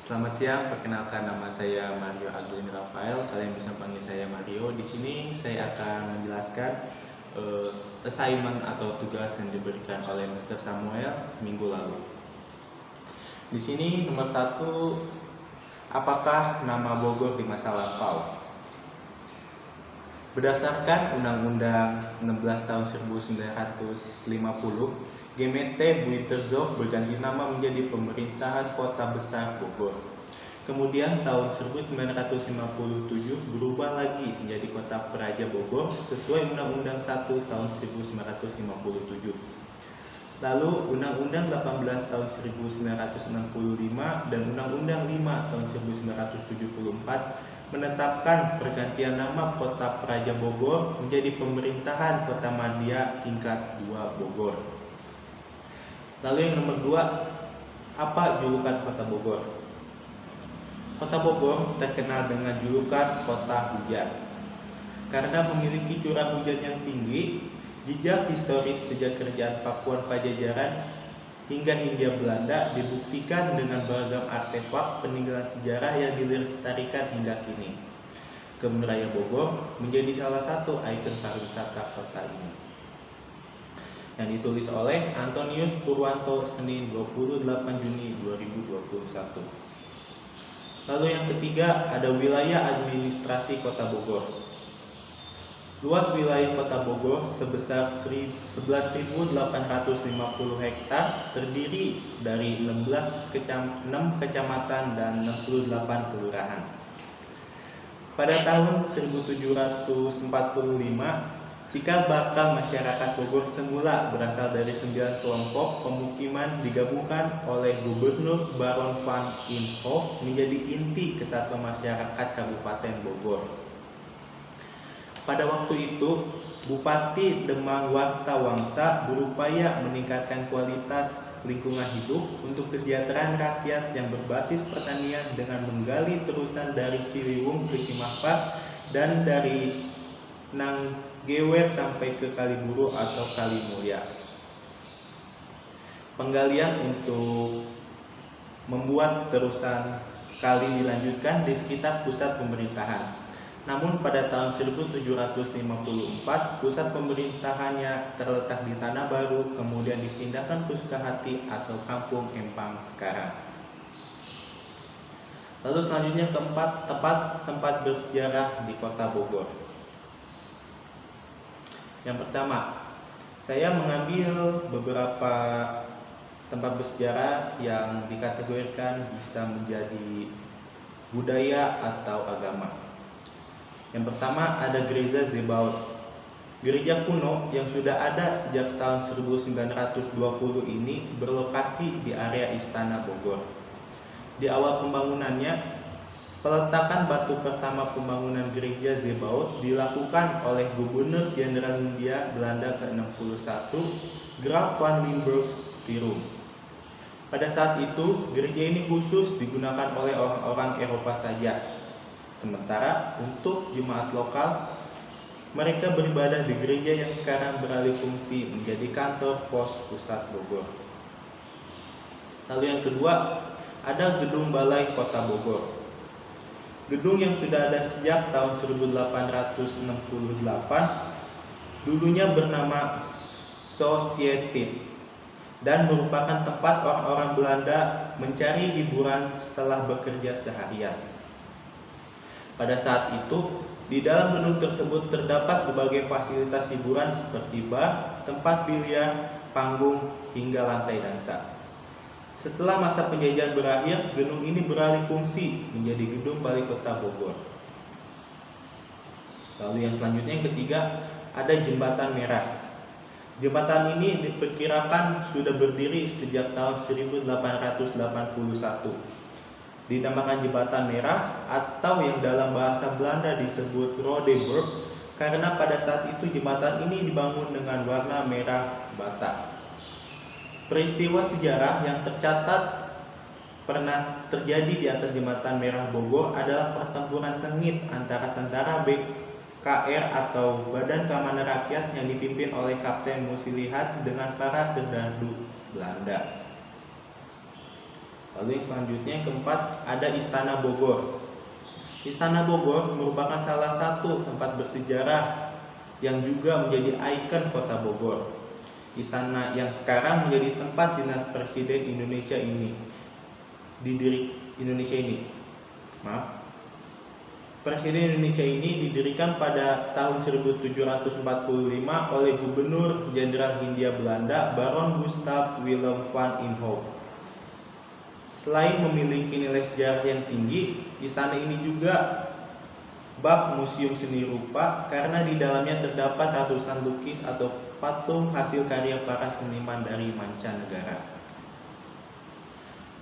Selamat siang, perkenalkan nama saya Mario Aguin Rafael. Kalian bisa panggil saya Mario. Di sini saya akan menjelaskan assignment atau tugas yang diberikan oleh Mr. Samuel minggu lalu. Di sini nomor 1, apakah nama Bogor di masa lampau? Berdasarkan Undang-Undang 16 tahun 1950, GMT Buiterzog berganti nama menjadi Pemerintahan Kota Besar Bogor. Kemudian tahun 1957 berubah lagi menjadi Kota Praja Bogor sesuai Undang-Undang 1 tahun 1957. Lalu Undang-Undang 18 tahun 1965 dan Undang-Undang 5 tahun 1974 menetapkan pergantian nama Kota Praja Bogor menjadi Pemerintahan Kota Madya tingkat 2 Bogor. Lalu yang nomor 2, apa julukan Kota Bogor? Kota Bogor terkenal dengan julukan Kota Hujan karena memiliki curah hujan yang tinggi. Jejak historis sejak kerajaan Pakuan Pajajaran hingga Hindia Belanda dibuktikan dengan beragam artefak peninggalan sejarah yang dilestarikan hingga kini. Kebun Raya Bogor menjadi salah satu ikon pariwisata kota ini. Yang ditulis oleh Antonius Purwanto, Senin 28 Juni 2021. Lalu yang ketiga, ada wilayah administrasi Kota Bogor. Luas wilayah Kota Bogor sebesar 11.850 hektar terdiri dari 6 kecamatan dan 68 kelurahan. Pada tahun 1745, cikal bakal masyarakat Bogor semula berasal dari 9 kelompok pemukiman digabungkan oleh Gubernur Baron van Imhoff menjadi inti kesatuan masyarakat Kabupaten Bogor. Pada waktu itu, Bupati Demang Warta-Wangsa berupaya meningkatkan kualitas lingkungan hidup untuk kesejahteraan rakyat yang berbasis pertanian dengan menggali terusan dari Ciliwung ke Cimapak dan dari Nanggewer sampai ke Kaliburu atau Kalimulya. Penggalian untuk membuat terusan kali dilanjutkan di sekitar pusat pemerintahan. Namun pada tahun 1754 pusat pemerintahannya terletak di Tanah Baru, kemudian dipindahkan ke Sukahati atau Kampung Empang sekarang. Lalu selanjutnya keempat, tempat bersejarah di Kota Bogor. Yang pertama, saya mengambil beberapa tempat bersejarah yang dikategorikan bisa menjadi budaya atau agama. Yang pertama ada Gereja Zebaot. Gereja kuno yang sudah ada sejak tahun 1920 ini berlokasi di area Istana Bogor. Di awal pembangunannya, peletakan batu pertama pembangunan Gereja Zebaot dilakukan oleh Gubernur Jenderal Hindia Belanda ke-61, Graaf van Limburg-Stirum. Pada saat itu, gereja ini khusus digunakan oleh orang-orang Eropa saja. Sementara untuk jemaat lokal, mereka beribadah di gereja yang sekarang beralih fungsi menjadi kantor pos pusat Bogor. Lalu yang kedua, ada Gedung Balai Kota Bogor. Gedung yang sudah ada sejak tahun 1868, dulunya bernama Sociëteit dan merupakan tempat orang-orang Belanda mencari hiburan setelah bekerja seharian. Pada saat itu, di dalam gedung tersebut terdapat berbagai fasilitas hiburan seperti bar, tempat biliar, panggung, hingga lantai dansa. Setelah masa penjajahan berakhir, gedung ini beralih fungsi menjadi Gedung Balai Kota Bogor. Lalu yang selanjutnya yang ketiga, ada Jembatan Merah. Jembatan ini diperkirakan sudah berdiri sejak tahun 1881. Dinamakan Jembatan Merah atau yang dalam bahasa Belanda disebut Rode Burg karena pada saat itu jembatan ini dibangun dengan warna merah bata. Peristiwa sejarah yang tercatat pernah terjadi di atas Jembatan Merah Bogor adalah pertempuran sengit antara tentara BKR atau Badan Keamanan Rakyat yang dipimpin oleh Kapten Musilihat dengan para serdadu Belanda. Lalu yang selanjutnya yang keempat ada Istana Bogor. Istana Bogor merupakan salah satu tempat bersejarah yang juga menjadi ikon kota Bogor. Istana yang sekarang menjadi tempat dinas Presiden Indonesia ini. Presiden Indonesia ini didirikan pada tahun 1745 oleh Gubernur Jenderal Hindia Belanda Baron Gustav Willem van Inhofe. Selain memiliki nilai sejarah yang tinggi, istana ini juga bak museum seni rupa karena di dalamnya terdapat ratusan lukis atau patung hasil karya para seniman dari mancanegara.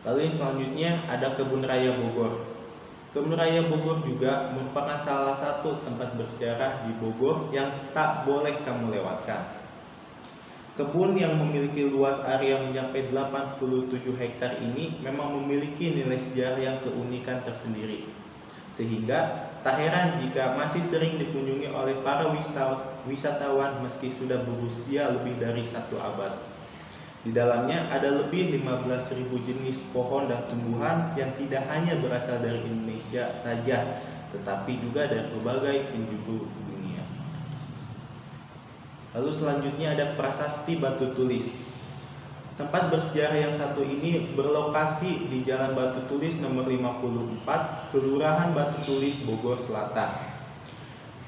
Lalu yang selanjutnya ada Kebun Raya Bogor. Kebun Raya Bogor juga merupakan salah satu tempat bersejarah di Bogor yang tak boleh kamu lewatkan. Kebun yang memiliki luas area mencapai 87 hektar ini memang memiliki nilai sejarah yang keunikan tersendiri. Sehingga tak heran jika masih sering dikunjungi oleh para wisatawan meski sudah berusia lebih dari 1 abad. Di dalamnya ada lebih 15.000 jenis pohon dan tumbuhan yang tidak hanya berasal dari Indonesia saja, tetapi juga dari berbagai penjuru dunia. Lalu selanjutnya ada Prasasti Batu Tulis. Tempat bersejarah yang satu ini berlokasi di Jalan Batu Tulis nomor 54, Kelurahan Batu Tulis, Bogor Selatan.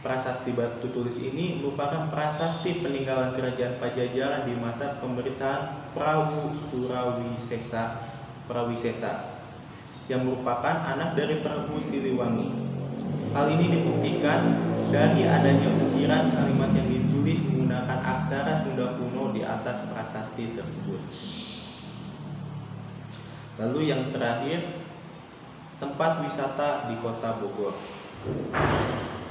Prasasti Batu Tulis ini merupakan prasasti peninggalan kerajaan Pajajaran di masa pemerintahan Prabu Surawisesa yang merupakan anak dari Prabu Siliwangi. Hal ini dibuktikan dari adanya ukiran kalimat yang ditulis menggunakan aksara Sunda kuno di atas prasasti tersebut. Lalu yang terakhir, tempat wisata di Kota Bogor.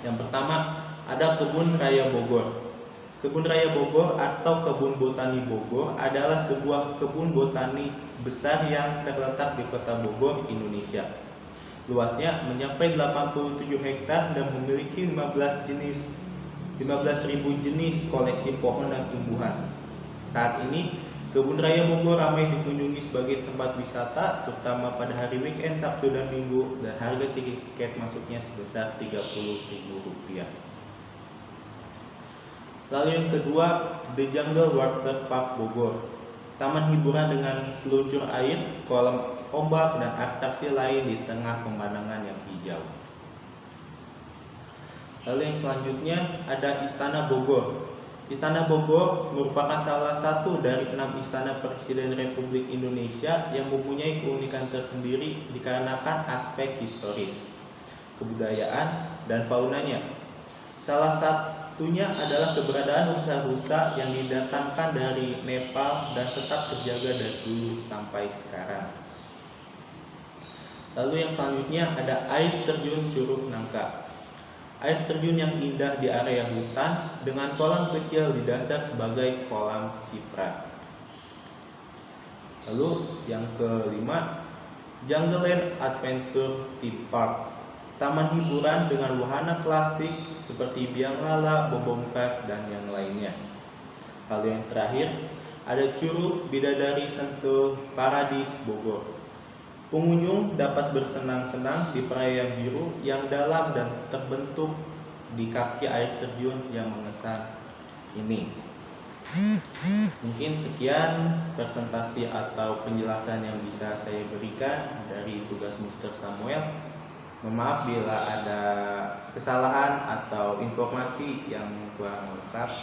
Yang pertama ada Kebun Raya Bogor. Kebun Raya Bogor atau Kebun Botani Bogor adalah sebuah kebun botani besar yang terletak di Kota Bogor, Indonesia. Luasnya mencapai 87 hektar dan memiliki 15.000 jenis koleksi pohon dan tumbuhan. Saat ini, Kebun Raya Bogor ramai dikunjungi sebagai tempat wisata, terutama pada hari weekend, Sabtu dan Minggu, dan harga tiket masuknya sebesar Rp30.000. Lalu yang kedua, The Jungle Water Park Bogor. Taman hiburan dengan seluncur air, kolam ombak, dan atraksi lain di tengah pemandangan yang hijau. Lalu yang selanjutnya ada Istana Bogor. Istana Bogor merupakan salah satu dari 6 istana Presiden Republik Indonesia yang mempunyai keunikan tersendiri dikarenakan aspek historis, kebudayaan, dan faunanya. Salah satunya adalah keberadaan rusa-rusa yang didatangkan dari Nepal dan tetap terjaga dari dulu sampai sekarang. Lalu yang selanjutnya ada air terjun Curug Nangka. Air terjun yang indah di area hutan dengan kolam kecil di dasar sebagai kolam ciprat. Lalu yang kelima, Jungle Land Adventure Theme Park. Taman hiburan dengan wahana klasik seperti biang lala, bom-bom kar, dan yang lainnya. Lalu yang terakhir, ada Curug Bidadari Sentul Paradis Bogor. Pengunjung dapat bersenang-senang di perairan biru yang dalam dan terbentuk di kaki air terjun yang mengesan ini. Mungkin sekian presentasi atau penjelasan yang bisa saya berikan dari tugas Mr. Samuel. Mohon maaf bila ada kesalahan atau informasi yang kurang lengkap.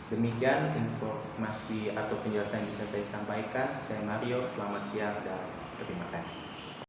Demikian informasi atau penjelasan yang bisa saya sampaikan. Saya Mario, selamat siang dan terima kasih.